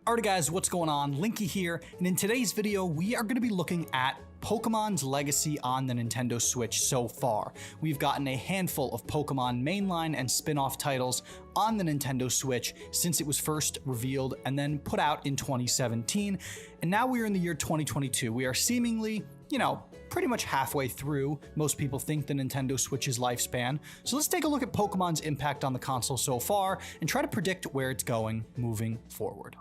Alright guys, what's going on? Linky here, and in today's video we are going to be looking at Pokemon's legacy on the Nintendo Switch so far. We've gotten a handful of Pokemon mainline and spin-off titles on the Nintendo Switch since it was first revealed and then put out in 2017, and now we are in the year 2022. We are seemingly, pretty much halfway through, most people think, the Nintendo Switch's lifespan. So let's take a look at Pokemon's impact on the console so far and try to predict where it's going moving forward.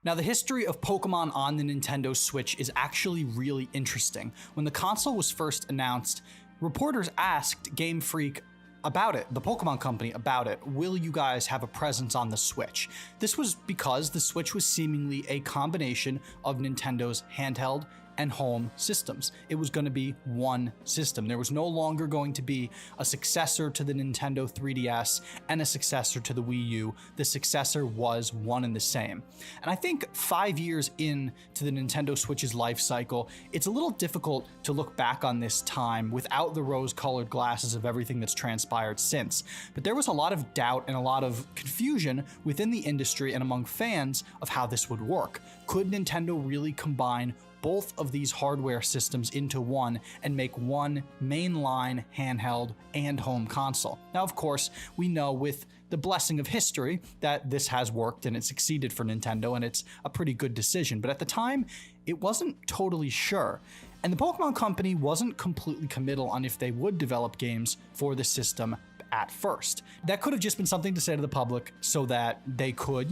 Now, the history of Pokemon on the Nintendo Switch is actually really interesting. When the console was first announced, reporters asked Game Freak about it, the Pokemon company about it, will you guys have a presence on the Switch? This was because the Switch was seemingly a combination of Nintendo's handheld and home systems. It was going to be one system. There was no longer going to be a successor to the Nintendo 3DS and a successor to the Wii U. The successor was one and the same. And I think 5 years into the Nintendo Switch's life cycle, it's a little difficult to look back on this time without the rose-colored glasses of everything that's transpired since. But there was a lot of doubt and a lot of confusion within the industry and among fans of how this would work. Could Nintendo really combine both of these hardware systems into one and make one mainline handheld and home console? Now, of course, we know with the blessing of history that this has worked and it succeeded for Nintendo, and it's a pretty good decision. But at the time, it wasn't totally sure. And the Pokemon Company wasn't completely committal on if they would develop games for the system at first. That could have just been something to say to the public so that they could,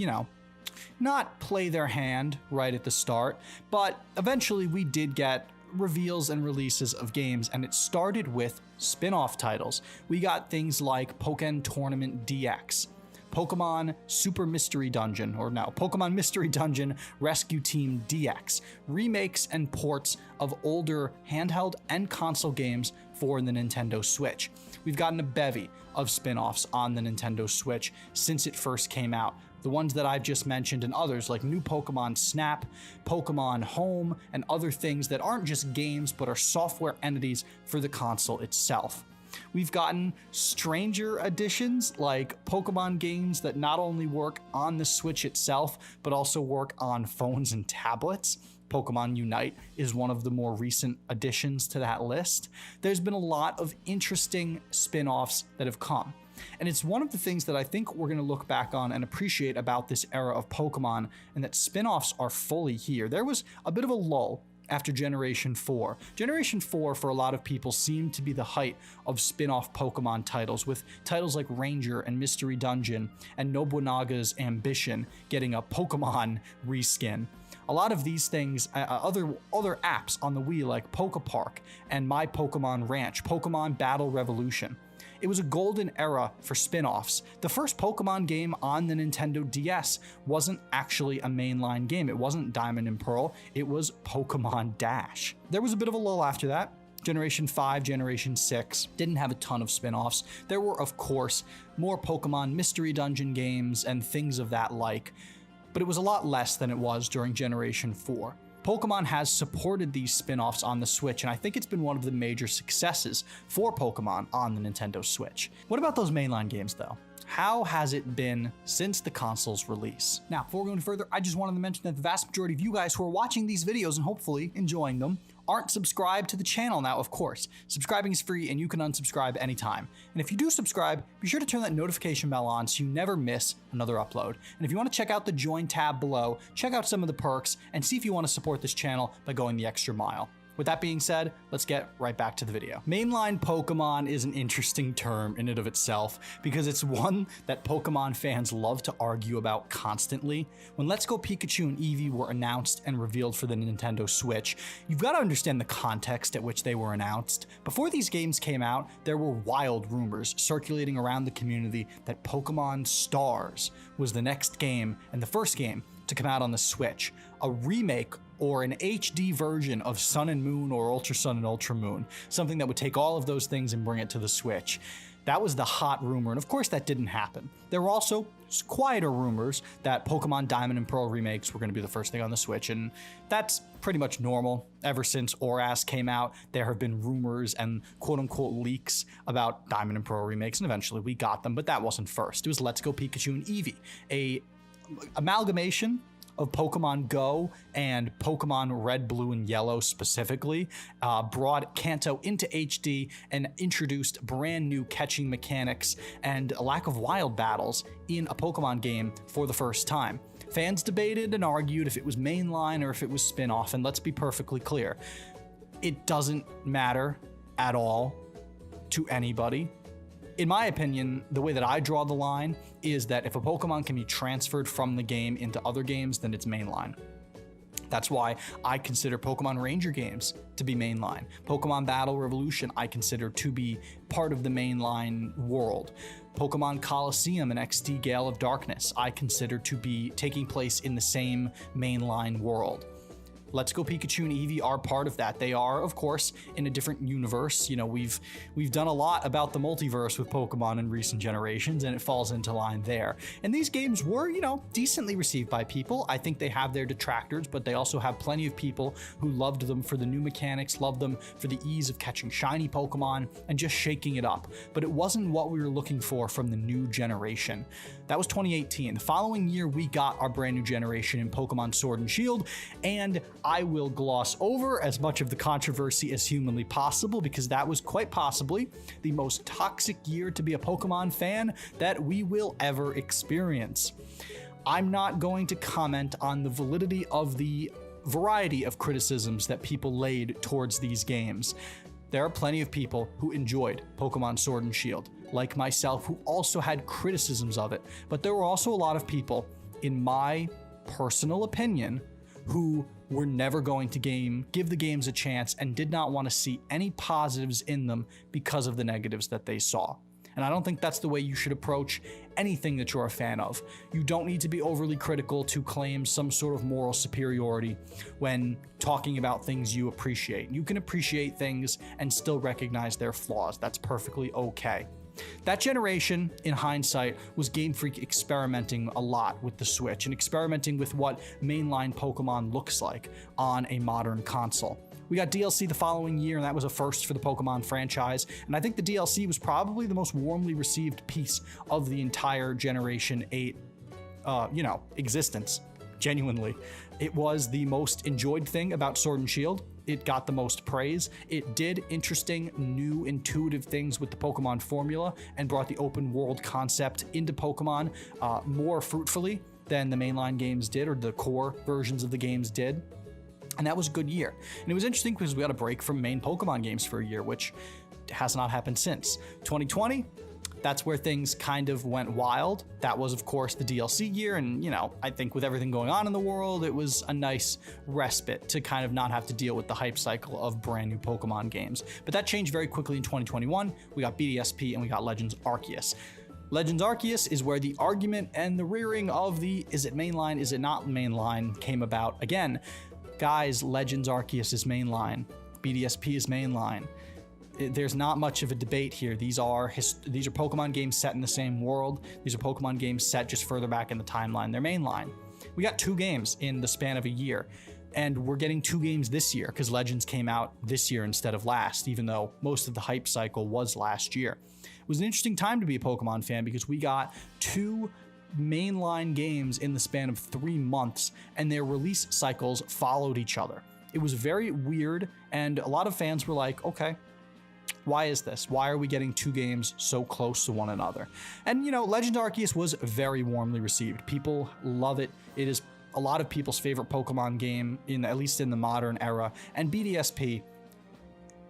not play their hand right at the start, but eventually we did get reveals and releases of games, and it started with spin-off titles. We got things like Pokémon Tournament DX, Pokemon Super Mystery Dungeon, or now Pokemon Mystery Dungeon Rescue Team DX, remakes and ports of older handheld and console games for the Nintendo Switch. We've gotten a bevy of spin-offs on the Nintendo Switch since it first came out. The ones that I've just mentioned and others like new Pokemon Snap, Pokemon Home, and other things that aren't just games but are software entities for the console itself. We've gotten stranger additions like Pokemon games that not only work on the Switch itself, but also work on phones and tablets. Pokemon Unite is one of the more recent additions to that list. There's been a lot of interesting spin-offs that have come. And it's one of the things that I think we're going to look back on and appreciate about this era of Pokemon, and that spin-offs are fully here. There was a bit of a lull after Generation 4. Generation 4, for a lot of people, seemed to be the height of spin-off Pokemon titles, with titles like Ranger and Mystery Dungeon and Nobunaga's Ambition getting a Pokemon reskin. A lot of these things, other apps on the Wii like Pokepark and My Pokemon Ranch, Pokemon Battle Revolution. It was a golden era for spin-offs. The first Pokemon game on the Nintendo DS wasn't actually a mainline game. It wasn't Diamond and Pearl, it was Pokemon Dash. There was a bit of a lull after that. Generation 5, Generation 6 didn't have a ton of spin-offs. There were, of course, more Pokemon Mystery Dungeon games and things of that like, but it was a lot less than it was during Generation 4. Pokemon has supported these spin-offs on the Switch, and I think it's been one of the major successes for Pokemon on the Nintendo Switch. What about those mainline games, though? How has it been since the console's release? Now, before we go any further, I just wanted to mention that the vast majority of you guys who are watching these videos and hopefully enjoying them aren't subscribed to the channel. Now, of course, subscribing is free and you can unsubscribe anytime. And if you do subscribe, be sure to turn that notification bell on so you never miss another upload. And if you want to check out the Join tab below, check out some of the perks and see if you want to support this channel by going the extra mile. With that being said, let's get right back to the video. Mainline Pokemon is an interesting term in and of itself because it's one that Pokemon fans love to argue about constantly. When Let's Go Pikachu and Eevee were announced and revealed for the Nintendo Switch, you've got to understand the context at which they were announced. Before these games came out, there were wild rumors circulating around the community that Pokemon Stars was the next game and the first game to come out on the Switch, a remake or an HD version of Sun and Moon or Ultra Sun and Ultra Moon, something that would take all of those things and bring it to the Switch. That was the hot rumor, and of course that didn't happen. There were also quieter rumors that Pokemon Diamond and Pearl remakes were going to be the first thing on the Switch, and that's pretty much normal. Ever since ORAS came out, there have been rumors and quote-unquote leaks about Diamond and Pearl remakes, and eventually we got them, but that wasn't first. It was Let's Go Pikachu and Eevee, a amalgamation of Pokemon Go and Pokemon Red, Blue, and Yellow specifically, brought Kanto into HD and introduced brand new catching mechanics and a lack of wild battles in a Pokemon game for the first time. Fans debated and argued if it was mainline or if it was spin-off, and let's be perfectly clear, it doesn't matter at all to anybody. In my opinion, the way that I draw the line is that if a Pokemon can be transferred from the game into other games, then it's mainline. That's why I consider Pokemon Ranger games to be mainline. Pokemon Battle Revolution I consider to be part of the mainline world. Pokemon Coliseum and XD Gale of Darkness I consider to be taking place in the same mainline world. Let's Go Pikachu and Eevee are part of that. They are, of course, in a different universe. You know, we've done a lot about the multiverse with Pokemon in recent generations, and it falls into line there. And these games were, you know, decently received by people. I think they have their detractors, but they also have plenty of people who loved them for the new mechanics, loved them for the ease of catching shiny Pokemon and just shaking it up. But it wasn't what we were looking for from the new generation. That was 2018. The following year, we got our brand new generation in Pokemon Sword and Shield, and I will gloss over as much of the controversy as humanly possible because that was quite possibly the most toxic year to be a Pokemon fan that we will ever experience. I'm not going to comment on the validity of the variety of criticisms that people laid towards these games. There are plenty of people who enjoyed Pokemon Sword and Shield, like myself, who also had criticisms of it, but there were also a lot of people, in my personal opinion, who were never going to give the games a chance and did not want to see any positives in them because of the negatives that they saw. And I don't think that's the way you should approach anything that you're a fan of. You don't need to be overly critical to claim some sort of moral superiority when talking about things you appreciate. You can appreciate things and still recognize their flaws. That's perfectly okay. That generation, in hindsight, was Game Freak experimenting a lot with the Switch and experimenting with what mainline Pokemon looks like on a modern console. We got DLC the following year, and that was a first for the Pokemon franchise, and I think the DLC was probably the most warmly received piece of the entire Generation 8, existence. Genuinely. It was the most enjoyed thing about Sword and Shield. It got the most praise. It did interesting, new, intuitive things with the Pokemon formula and brought the open world concept into Pokemon more fruitfully than the mainline games did, or the core versions of the games did. And that was a good year. And it was interesting because we got a break from main Pokemon games for a year, which has not happened since. 2020, that's where things kind of went wild. That was, of course, the DLC year. And, I think with everything going on in the world, it was a nice respite to kind of not have to deal with the hype cycle of brand new Pokemon games. But that changed very quickly in 2021. We got BDSP and we got Legends Arceus. Legends Arceus is where the argument and the rearing of the is it mainline, is it not mainline came about. Again, guys, Legends Arceus is mainline. BDSP is mainline. There's not much of a debate here. These are Pokemon games set in the same world. These are Pokemon games set just further back in the timeline. They're mainline. We got 2 games in the span of a year, and we're getting 2 games this year because Legends came out this year instead of last, even though most of the hype cycle was last year. It was an interesting time to be a Pokemon fan because we got 2 mainline games in the span of 3 months, and their release cycles followed each other. It was very weird, and a lot of fans were like, okay, why is this? Why are we getting 2 games so close to one another? And Legend Arceus was very warmly received. People love it. It is a lot of people's favorite Pokemon game, at least in the modern era. And BDSP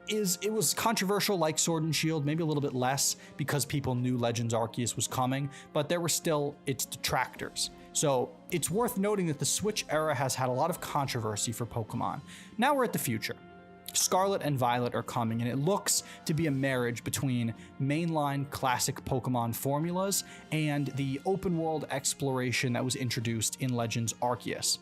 it was controversial like Sword and Shield, maybe a little bit less because people knew Legends Arceus was coming, but there were still its detractors. So it's worth noting that the Switch era has had a lot of controversy for Pokemon. Now we're at the future. Scarlet and Violet are coming, and it looks to be a marriage between mainline classic Pokemon formulas and the open world exploration that was introduced in Legends Arceus.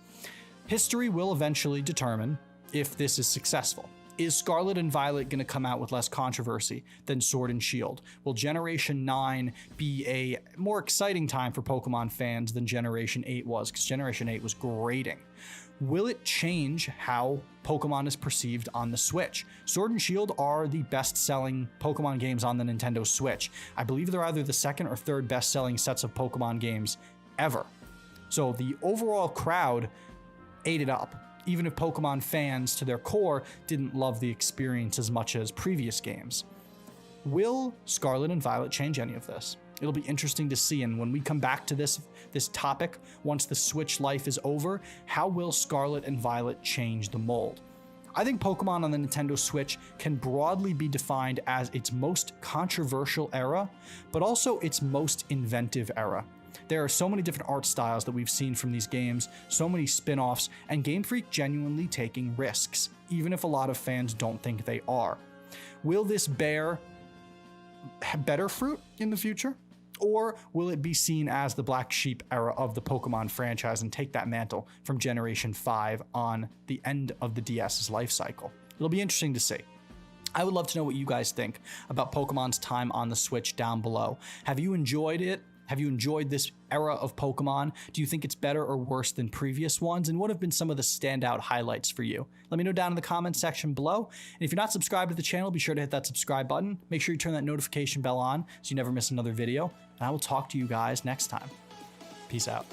History will eventually determine if this is successful. Is Scarlet and Violet going to come out with less controversy than Sword and Shield? Will Generation 9 be a more exciting time for Pokemon fans than Generation 8 was? Because Generation 8 was grating. Will it change how Pokemon is perceived on the Switch? Sword and Shield are the best-selling Pokemon games on the Nintendo Switch. I believe they're either the second or third best-selling sets of Pokemon games ever. So the overall crowd ate it up, even if Pokemon fans to their core didn't love the experience as much as previous games. Will Scarlet and Violet change any of this? It'll be interesting to see, and when we come back to this topic, once the Switch life is over, how will Scarlet and Violet change the mold? I think Pokemon on the Nintendo Switch can broadly be defined as its most controversial era, but also its most inventive era. There are so many different art styles that we've seen from these games, so many spin-offs, and Game Freak genuinely taking risks, even if a lot of fans don't think they are. Will this bear better fruit in the future? Or will it be seen as the black sheep era of the Pokemon franchise and take that mantle from Generation 5 on the end of the DS's life cycle? It'll be interesting to see. I would love to know what you guys think about Pokemon's time on the Switch down below. Have you enjoyed it? Have you enjoyed this era of Pokemon? Do you think it's better or worse than previous ones? And what have been some of the standout highlights for you? Let me know down in the comments section below. And if you're not subscribed to the channel, be sure to hit that subscribe button. Make sure you turn that notification bell on so you never miss another video. And I will talk to you guys next time. Peace out.